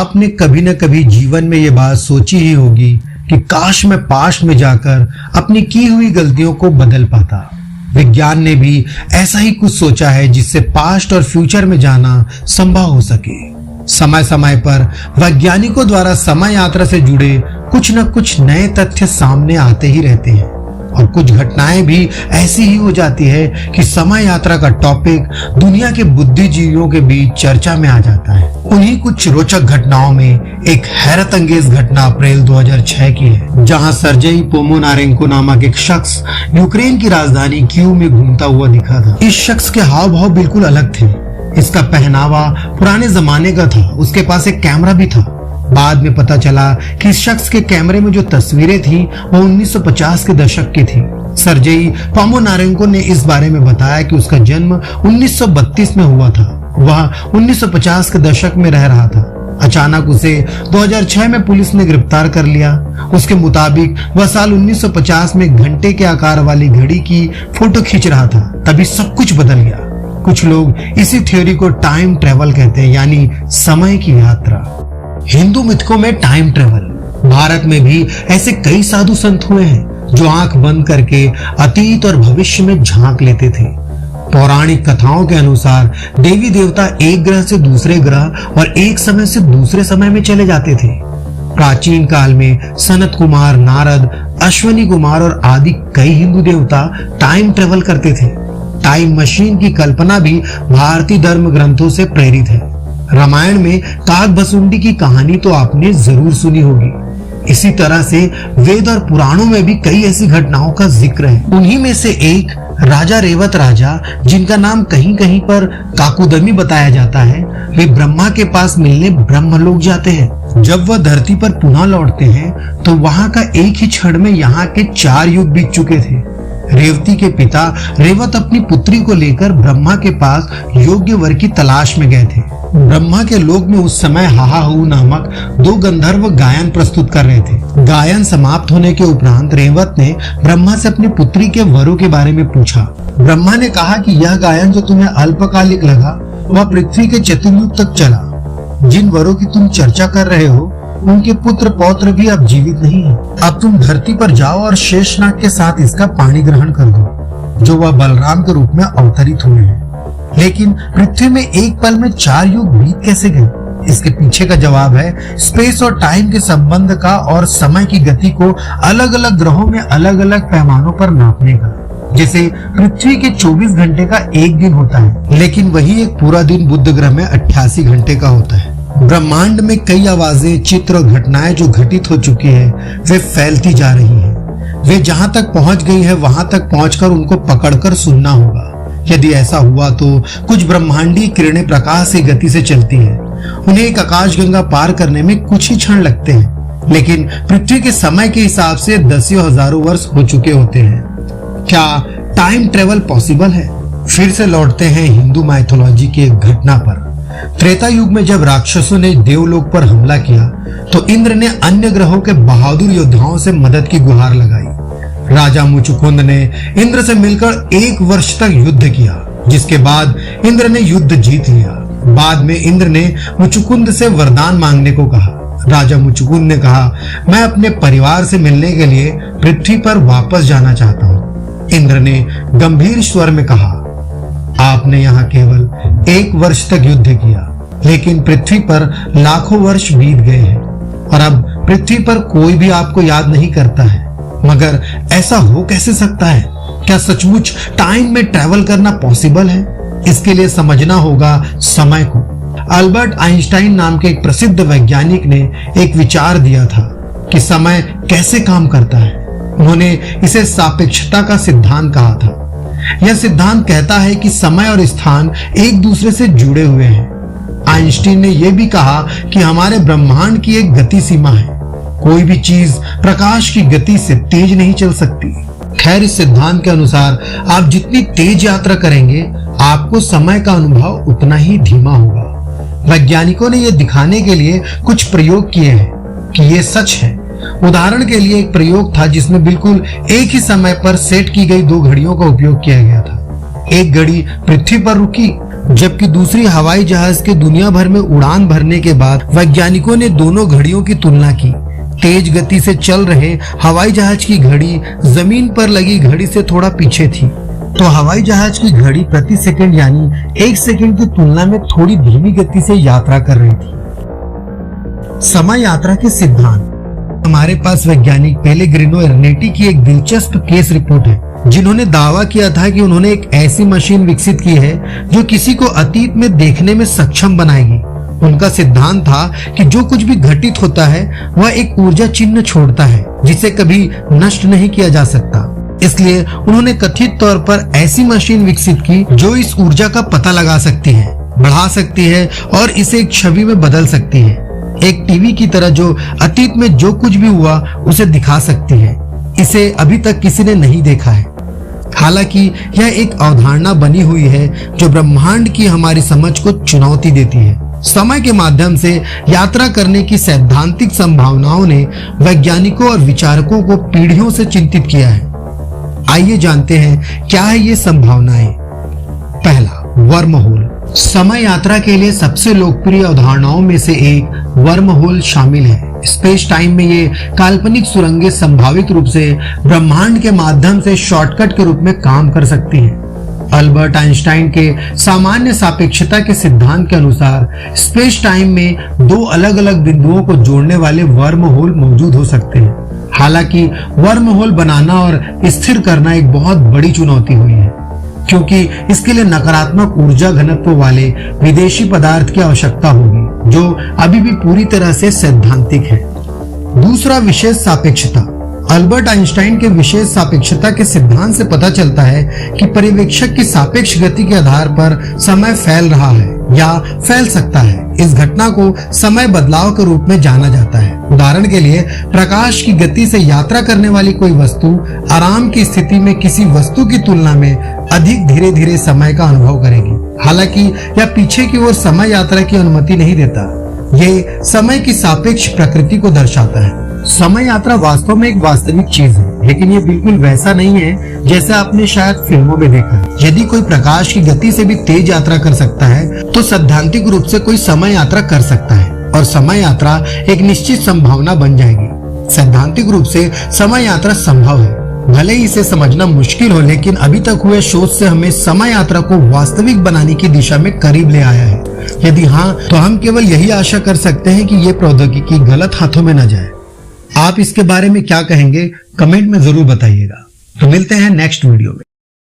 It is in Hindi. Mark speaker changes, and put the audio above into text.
Speaker 1: आपने कभी न कभी जीवन में ये बात सोची ही होगी कि काश मैं पास्ट में जाकर अपनी की हुई गलतियों को बदल पाता। विज्ञान ने भी ऐसा ही कुछ सोचा है जिससे पास्ट और फ्यूचर में जाना संभव हो सके। समय समय पर वैज्ञानिकों द्वारा समय यात्रा से जुड़े कुछ न कुछ नए तथ्य सामने आते ही रहते हैं और कुछ घटनाएं भी ऐसी ही हो जाती है कि समय यात्रा का टॉपिक दुनिया के बुद्धिजीवियों के बीच चर्चा में आ जाता है। उन्हीं कुछ रोचक घटनाओं में एक हैरत अंगेज घटना अप्रैल 2006 की है, जहां सर्जेई पोमोनारेंको नामक एक शख्स यूक्रेन की राजधानी कीव में घूमता हुआ दिखा था। इस शख्स के हाव भाव बिल्कुल अलग थे। इसका पहनावा पुराने जमाने का था। उसके पास एक कैमरा भी था। बाद में पता चला कि इस शख्स के कैमरे में जो तस्वीरें थी वो 1950 के दशक की थी। सर्जेई पोमोनारेंको ने इस बारे में बताया कि उसका जन्म 1932 में हुआ था। वह 1950 के दशक में रह रहा था। अचानक उसे 2006 में पुलिस ने गिरफ्तार कर लिया। उसके मुताबिक वह साल 1950 में घंटे के आकार वाली घड़ी की फोटो खींच रहा था। तभी सब कुछ बदल गया। कुछ लोग इसी थ्योरी को टाइम ट्रेवल कहते हैं, यानी समय की यात्रा। हिंदू मिथकों में टाइम ट्रेवल। भारत में भी ऐसे कई साधु संत हुए हैं जो आंख बंद करके अतीत और भविष्य में झांक लेते थे। पौराणिक कथाओं के अनुसार देवी देवता एक ग्रह से दूसरे ग्रह और एक समय से दूसरे समय में चले जाते थे। प्राचीन काल में सनत कुमार, नारद, अश्वनी कुमार और आदि कई हिंदू देवता टाइम ट्रेवल करते थे। टाइम मशीन की कल्पना भी भारतीय धर्म ग्रंथों से प्रेरित है। रामायण में काकभसुंडी की कहानी तो आपने जरूर सुनी होगी। इसी तरह से वेद और पुराणों में भी कई ऐसी घटनाओं का जिक्र है। उन्हीं में से एक राजा रेवत राजा, जिनका नाम कहीं कहीं पर काकुदमी बताया जाता है, वे ब्रह्मा के पास मिलने ब्रह्मलोक जाते हैं। जब वह धरती पर पुनः लौटते हैं तो वहां का एक ही क्षण में यहाँ के 4 युग बीत चुके थे। रेवती के पिता रेवत अपनी पुत्री को लेकर ब्रह्मा के पास योग्य वर की तलाश में गए थे। ब्रह्मा के लोक में उस समय हाहाहू नामक 2 गंधर्व गायन प्रस्तुत कर रहे थे। गायन समाप्त होने के उपरांत रेवत ने ब्रह्मा से अपनी पुत्री के वरों के बारे में पूछा। ब्रह्मा ने कहा कि यह गायन जो तुम्हें अल्पकालिक लगा वह पृथ्वी के चतुर्युग तक चला। जिन वरों की तुम चर्चा कर रहे हो उनके पुत्र पौत्र भी अब जीवित नहीं है। अब तुम धरती पर जाओ और शेषनाग के साथ इसका पानी ग्रहण कर दो, जो वह बलराम के रूप में अवतरित हुए हैं। लेकिन पृथ्वी में एक पल में 4 युग बीत कैसे गए? इसके पीछे का जवाब है स्पेस और टाइम के संबंध का और समय की गति को अलग अलग ग्रहों में अलग अलग पैमानों पर नापने का। जैसे पृथ्वी के 24 घंटे का एक दिन होता है, लेकिन वही एक पूरा दिन बुध ग्रह में 88 घंटे का होता है। ब्रह्मांड में कई आवाजें, चित्र और घटनाएं जो घटित हो चुकी है वे फैलती जा रही हैं। वे जहां तक पहुंच गई है वहां तक पहुंचकर उनको पकड़कर सुनना होगा। यदि ऐसा हुआ तो कुछ ब्रह्मांडीय किरणें प्रकाश की गति से चलती हैं। उन्हें एक आकाशगंगा पार करने में कुछ ही क्षण लगते हैं, लेकिन पृथ्वी के समय के हिसाब से 10 हजारों वर्ष हो चुके होते हैं। क्या टाइम ट्रेवल पॉसिबल है? फिर से लौटते हैं हिंदू माइथोलॉजी की एक घटना पर। त्रेता युग में जब राक्षसों ने देवलोक पर हमला किया तो इंद्र ने अन्य ग्रहों के बहादुर योद्धाओं से मदद की गुहार लगाई। राजा मुचुकुंद ने इंद्र से मिलकर 1 वर्ष तक युद्ध किया, जिसके बाद इंद्र ने युद्ध जीत लिया। बाद में इंद्र ने मुचुकुंद से वरदान मांगने को कहा। राजा मुचुकुंद ने कहा, मैं अपने परिवार से मिलने के लिए पृथ्वी पर वापस जाना चाहता हूँ। इंद्र ने गंभीर स्वर में कहा, आपने यहाँ केवल 1 वर्ष तक युद्ध किया, लेकिन पृथ्वी पर लाखों वर्ष बीत गए हैं और अब पृथ्वी पर कोई भी आपको याद नहीं करता है। मगर ऐसा हो कैसे सकता है? क्या सचमुच टाइम में ट्रैवल करना पॉसिबल है? इसके लिए समझना होगा समय को। अल्बर्ट आइंस्टाइन नाम के एक प्रसिद्ध वैज्ञानिक ने एक विचार दिया था कि समय कैसे काम करता है। उन्होंने इसे सापेक्षता का सिद्धांत कहा था। यह सिद्धांत कहता है कि समय और स्थान एक दूसरे से जुड़े हुए हैं। आइंस्टीन ने यह भी कहा कि हमारे ब्रह्मांड की एक गति सीमा है। कोई भी चीज प्रकाश की गति से तेज नहीं चल सकती। खैर, इस सिद्धांत के अनुसार आप जितनी तेज यात्रा करेंगे आपको समय का अनुभव उतना ही धीमा होगा। वैज्ञानिकों ने यह दिखाने के लिए कुछ प्रयोग किए हैं कि यह सच है। उदाहरण के लिए एक प्रयोग था जिसमें बिल्कुल एक ही समय पर सेट की गई 2 घड़ियों का उपयोग किया गया था। एक घड़ी पृथ्वी पर रुकी जबकि दूसरी हवाई जहाज के दुनिया भर में उड़ान भरने के बाद वैज्ञानिकों ने दोनों घड़ियों की तुलना की। तेज गति से चल रहे हवाई जहाज की घड़ी जमीन पर लगी घड़ी से थोड़ा पीछे थी, तो हवाई जहाज की घड़ी प्रति सेकंड यानी 1 सेकंड की तुलना में थोड़ी धीमी गति से यात्रा कर रही थी। समय यात्रा के सिद्धांत। हमारे पास वैज्ञानिक पेलेग्रिनो एर्नेटी की एक दिलचस्प केस रिपोर्ट है, जिन्होंने दावा किया था कि उन्होंने एक ऐसी मशीन विकसित की है जो किसी को अतीत में देखने में सक्षम बनाएगी। उनका सिद्धांत था कि जो कुछ भी घटित होता है वह एक ऊर्जा चिन्ह छोड़ता है जिसे कभी नष्ट नहीं किया जा सकता। इसलिए उन्होंने कथित तौर पर ऐसी मशीन विकसित की जो इस ऊर्जा का पता लगा सकती है, बढ़ा सकती है और इसे एक छवि में बदल सकती है, एक टीवी की तरह जो अतीत में जो कुछ भी हुआ उसे दिखा सकती है। इसे अभी तक किसी ने नहीं देखा है। हालांकि यह एक अवधारणा बनी हुई है जो ब्रह्मांड की हमारी समझ को चुनौती देती है। समय के माध्यम से यात्रा करने की सैद्धांतिक संभावनाओं ने वैज्ञानिकों और विचारकों को पीढ़ियों से चिंतित किया है। आइए जानते हैं क्या है ये संभावनाएं। पहला, वर्म होल। समय यात्रा के लिए सबसे लोकप्रिय अवधारणाओं में से एक वर्म होल शामिल है। स्पेस टाइम में ये काल्पनिक सुरंगें संभावित रूप से ब्रह्मांड के माध्यम से शॉर्टकट के रूप में काम कर सकती हैं। अल्बर्ट आइंस्टाइन के सामान्य सापेक्षता के सिद्धांत के अनुसार स्पेस टाइम में 2 अलग-अलग बिंदुओं को जोड़ने वाले वर्म होल मौजूद हो सकते हैं। हालांकि वर्म होल बनाना और स्थिर करना एक बहुत बड़ी चुनौती हुई है, क्योंकि इसके लिए नकारात्मक ऊर्जा घनत्व वाले विदेशी पदार्थ की आवश्यकता होगी, जो अभी भी पूरी तरह से सैद्धांतिक है। दूसरा, विशेष सापेक्षता। अल्बर्ट आइंस्टाइन के विशेष सापेक्षता के सिद्धांत से पता चलता है कि पर्यवेक्षक की सापेक्ष गति के आधार पर समय फैल रहा है या फैल सकता है। इस घटना को समय बदलाव के रूप में जाना जाता है। उदाहरण के लिए, प्रकाश की गति से यात्रा करने वाली कोई वस्तु आराम की स्थिति में किसी वस्तु की तुलना में अधिक धीरे धीरे समय का अनुभव करेगी। हालांकि यह पीछे की ओर समय यात्रा की अनुमति नहीं देता। ये समय की सापेक्ष प्रकृति को दर्शाता है। समय यात्रा वास्तव में एक वास्तविक चीज है, लेकिन ये बिल्कुल वैसा नहीं है जैसा आपने शायद फिल्मों में देखा है। यदि कोई प्रकाश की गति से भी तेज यात्रा कर सकता है, तो सैद्धांतिक रूप से कोई समय यात्रा कर सकता है और समय यात्रा एक निश्चित संभावना बन जाएगी। सैद्धांतिक रूप से समय यात्रा संभव है। भले ही इसे समझना मुश्किल हो, लेकिन अभी तक हुए शोध से हमें समय यात्रा को वास्तविक बनाने की दिशा में करीब ले आया है। यदि हाँ, तो हम केवल यही आशा कर सकते हैं कि ये प्रौद्योगिकी गलत हाथों में न जाए। आप इसके बारे में क्या कहेंगे, कमेंट में जरूर बताइएगा। तो मिलते हैं नेक्स्ट वीडियो में।